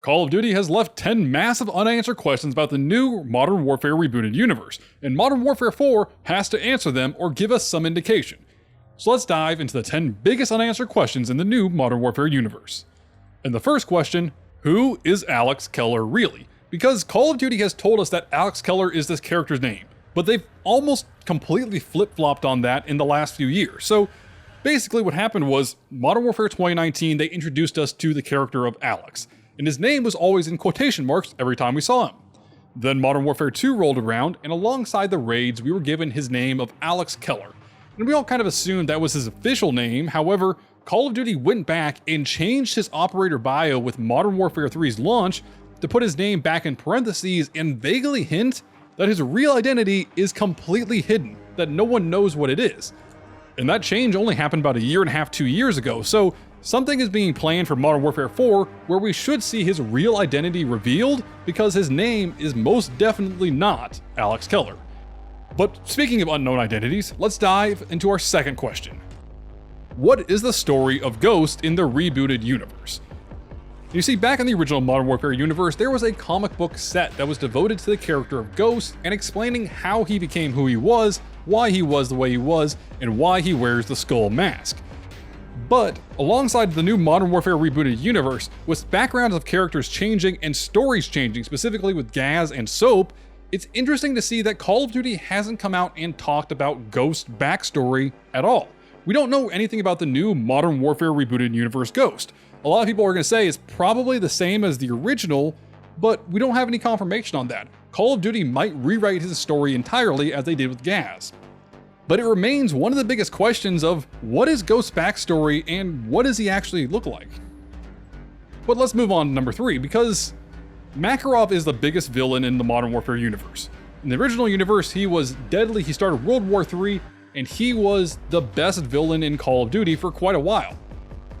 Call of Duty has left 10 massive unanswered questions about the new Modern Warfare rebooted universe, and Modern Warfare 4 has to answer them or give us some indication. So let's dive into the 10 biggest unanswered questions in the new Modern Warfare universe. And the first question, who is Alex Keller really? Because Call of Duty has told us that Alex Keller is this character's name, but they've almost completely flip-flopped on that in the last few years. So basically what happened was, Modern Warfare 2019, they introduced us to the character of Alex, and his name was always in quotation marks every time we saw him. Then Modern Warfare 2 rolled around, and alongside the raids, we were given his name of Alex Keller. And we all kind of assumed that was his official name. However, Call of Duty went back and changed his operator bio with Modern Warfare 3's launch to put his name back in parentheses and vaguely hint that his real identity is completely hidden, that no one knows what it is. And that change only happened about 1.5 years, 2 years ago, so something is being planned for Modern Warfare 4 where we should see his real identity revealed, because his name is most definitely not Alex Keller. But speaking of unknown identities, let's dive into our second question. What is the story of Ghost in the rebooted universe? You see, back in the original Modern Warfare universe, there was a comic book set that was devoted to the character of Ghost and explaining how he became who he was, why he was the way he was, and why he wears the skull mask. But alongside the new Modern Warfare rebooted universe, with backgrounds of characters changing and stories changing, specifically with Gaz and Soap, it's interesting to see that Call of Duty hasn't come out and talked about Ghost's backstory at all. We don't know anything about the new Modern Warfare rebooted universe Ghost. A lot of people are going to say it's probably the same as the original, but we don't have any confirmation on that. Call of Duty might rewrite his story entirely as they did with Gaz. But it remains one of the biggest questions of what is Ghost's backstory and what does he actually look like? But let's move on to number 3, because Makarov is the biggest villain in the Modern Warfare universe. In the original universe, he was deadly, he started World War III, and he was the best villain in Call of Duty for quite a while.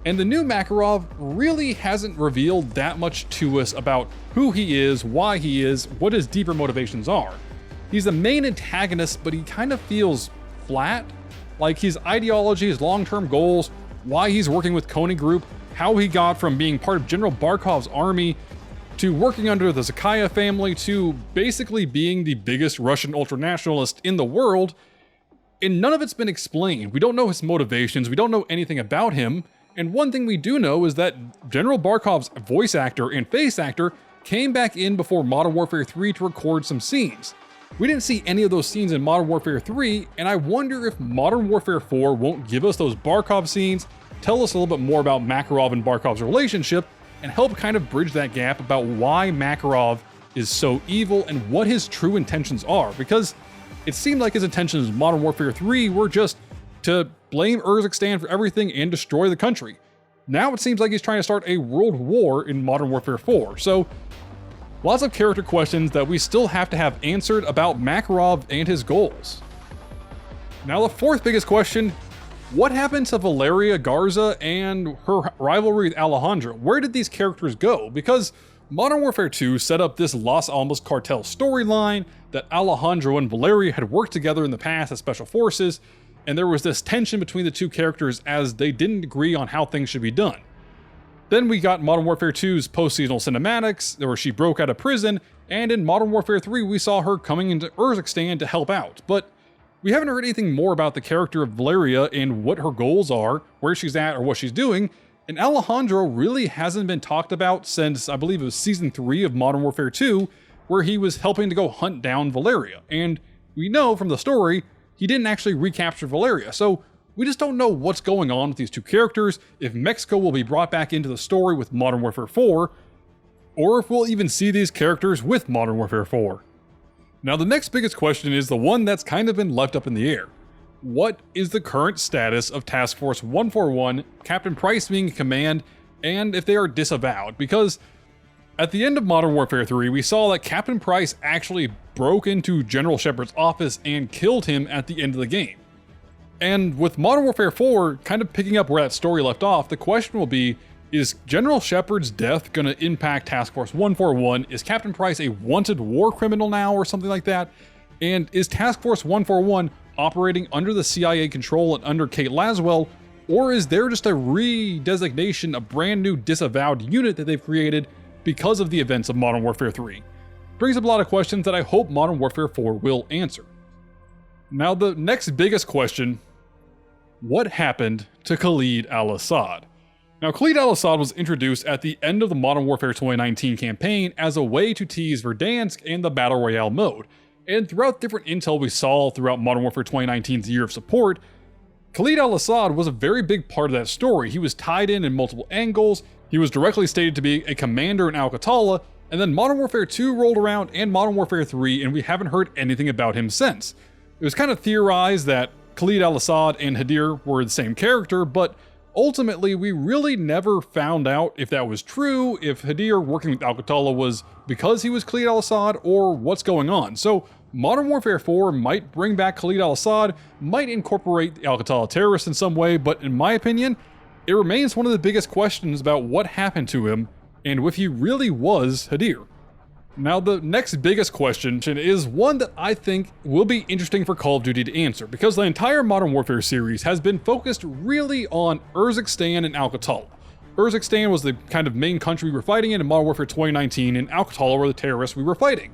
And the new Makarov really hasn't revealed that much to us about who he is, why he is, what his deeper motivations are. He's the main antagonist, but he kind of feels flat. Like his ideology, his long-term goals, why he's working with Konni Group, how he got from being part of General Barkov's army to working under the Zakhaev family to basically being the biggest Russian ultranationalist in the world. And none of it's been explained. We don't know his motivations, we don't know anything about him. And one thing we do know is that General Barkov's voice actor and face actor came back in before Modern Warfare 3 to record some scenes. We didn't see any of those scenes in Modern Warfare 3, and I wonder if Modern Warfare 4 won't give us those Barkov scenes, tell us a little bit more about Makarov and Barkov's relationship, and help kind of bridge that gap about why Makarov is so evil and what his true intentions are, because it seemed like his intentions in Modern Warfare 3 were just to blame Urzikstan for everything and destroy the country. Now it seems like he's trying to start a world war in Modern Warfare 4, so lots of character questions that we still have to have answered about Makarov and his goals. Now the fourth biggest question, what happened to Valeria Garza and her rivalry with Alejandro? Where did these characters go? Because Modern Warfare 2 set up this Las Almas cartel storyline that Alejandro and Valeria had worked together in the past as special forces, and there was this tension between the two characters as they didn't agree on how things should be done. Then we got Modern Warfare 2's post-seasonal cinematics, where she broke out of prison, and in Modern Warfare 3 we saw her coming into Urzikstan to help out, but we haven't heard anything more about the character of Valeria and what her goals are, where she's at, or what she's doing, and Alejandro really hasn't been talked about since, I believe it was Season 3 of Modern Warfare 2, where he was helping to go hunt down Valeria, and we know from the story, he didn't actually recapture Valeria, so we just don't know what's going on with these two characters, if Mexico will be brought back into the story with Modern Warfare 4, or if we'll even see these characters with Modern Warfare 4. Now the next biggest question is the one that's kind of been left up in the air. What is the current status of Task Force 141, Captain Price being in command, and if they are disavowed? Because at the end of Modern Warfare 3, we saw that Captain Price actually broke into General Shepard's office and killed him at the end of the game. And with Modern Warfare 4 kind of picking up where that story left off, the question will be, is General Shepard's death going to impact Task Force 141? Is Captain Price a wanted war criminal now or something like that? And is Task Force 141 operating under the CIA control and under Kate Laswell, or is there just a redesignation, a brand new disavowed unit that they've created because of the events of Modern Warfare 3. Brings up a lot of questions that I hope Modern Warfare 4 will answer. Now the next biggest question, what happened to Khaled Al-Asad? Now Khaled Al-Asad was introduced at the end of the Modern Warfare 2019 campaign as a way to tease Verdansk and the Battle Royale mode, and throughout different intel we saw throughout Modern Warfare 2019's year of support, Khaled Al-Asad was a very big part of that story. He was tied in multiple angles, he was directly stated to be a commander in Al-Qatala, and then Modern Warfare 2 rolled around and Modern Warfare 3 and we haven't heard anything about him since. It was kind of theorized that Khaled Al-Asad and Hadir were the same character, but ultimately we really never found out if that was true, if Hadir working with Al-Qatala was because he was Khaled Al-Asad, or what's going on. So Modern Warfare 4 might bring back Khaled Al-Asad, might incorporate the Al-Qatala terrorists in some way, but in my opinion, it remains one of the biggest questions about what happened to him and if he really was Hadir. Now the next biggest question is one that I think will be interesting for Call of Duty to answer, because the entire Modern Warfare series has been focused really on Urzikstan and Al-Qatala. Urzikstan was the kind of main country we were fighting in Modern Warfare 2019, and Al-Qatala were the terrorists we were fighting.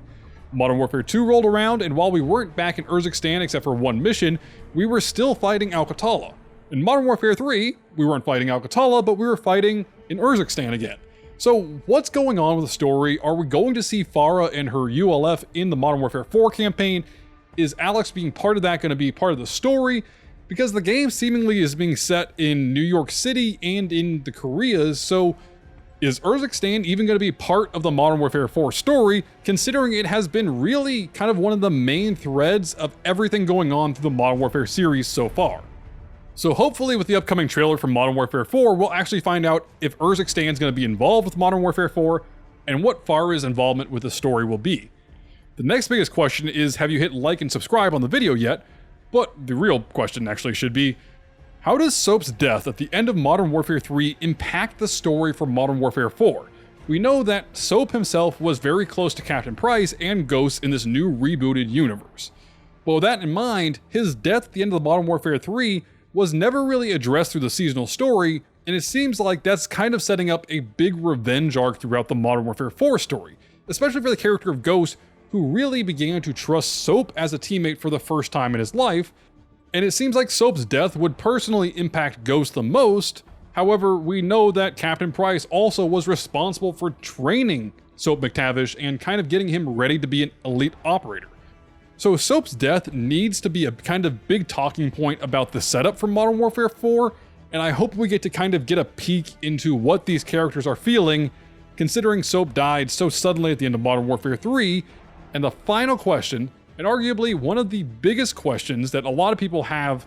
Modern Warfare 2 rolled around, and while we weren't back in Urzikstan except for one mission, we were still fighting Al-Qatala. In Modern Warfare 3, we weren't fighting Al-Qatala, but we were fighting in Urzikstan again. So what's going on with the story? Are we going to see Farah and her ULF in the Modern Warfare 4 campaign? Is Alex being part of that going to be part of the story? Because the game seemingly is being set in New York City and in the Koreas, so is Urzikstan even going to be part of the Modern Warfare 4 story, considering it has been really kind of one of the main threads of everything going on through the Modern Warfare series so far? So hopefully with the upcoming trailer for Modern Warfare 4, we'll actually find out if Urzikstan is going to be involved with Modern Warfare 4 and what Farah's involvement with the story will be. The next biggest question is, have you hit like and subscribe on the video yet? But the real question actually should be, how does Soap's death at the end of Modern Warfare 3 impact the story for Modern Warfare 4? We know that Soap himself was very close to Captain Price and Ghost in this new rebooted universe. But with that in mind, his death at the end of Modern Warfare 3 was never really addressed through the seasonal story, and it seems like that's kind of setting up a big revenge arc throughout the Modern Warfare 4 story, especially for the character of Ghost, who really began to trust Soap as a teammate for the first time in his life, and it seems like Soap's death would personally impact Ghost the most. However, we know that Captain Price also was responsible for training Soap McTavish and kind of getting him ready to be an elite operator. So Soap's death needs to be a kind of big talking point about the setup for Modern Warfare 4, and I hope we get to kind of get a peek into what these characters are feeling, considering Soap died so suddenly at the end of Modern Warfare 3. And the final question, and arguably one of the biggest questions that a lot of people have,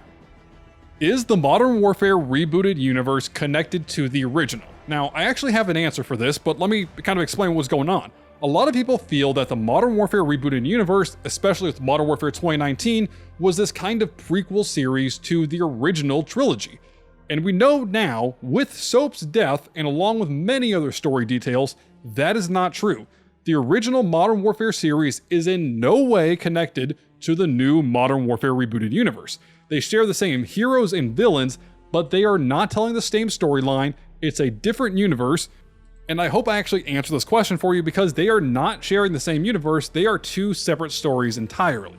is the Modern Warfare rebooted universe connected to the original? Now, I actually have an answer for this, but let me kind of explain what's going on. A lot of people feel that the Modern Warfare rebooted universe, especially with Modern Warfare 2019, was this kind of prequel series to the original trilogy. And we know now, with Soap's death and along with many other story details, that is not true. The original Modern Warfare series is in no way connected to the new Modern Warfare rebooted universe. They share the same heroes and villains, but they are not telling the same storyline. It's a different universe. And I hope I actually answer this question for you, because they are not sharing the same universe, they are two separate stories entirely.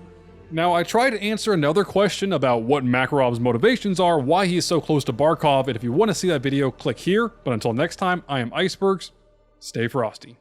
Now, I tried to answer another question about what Makarov's motivations are, why he is so close to Barkov, and if you want to see that video, click here. But until next time, I am IceBurgz. Stay frosty.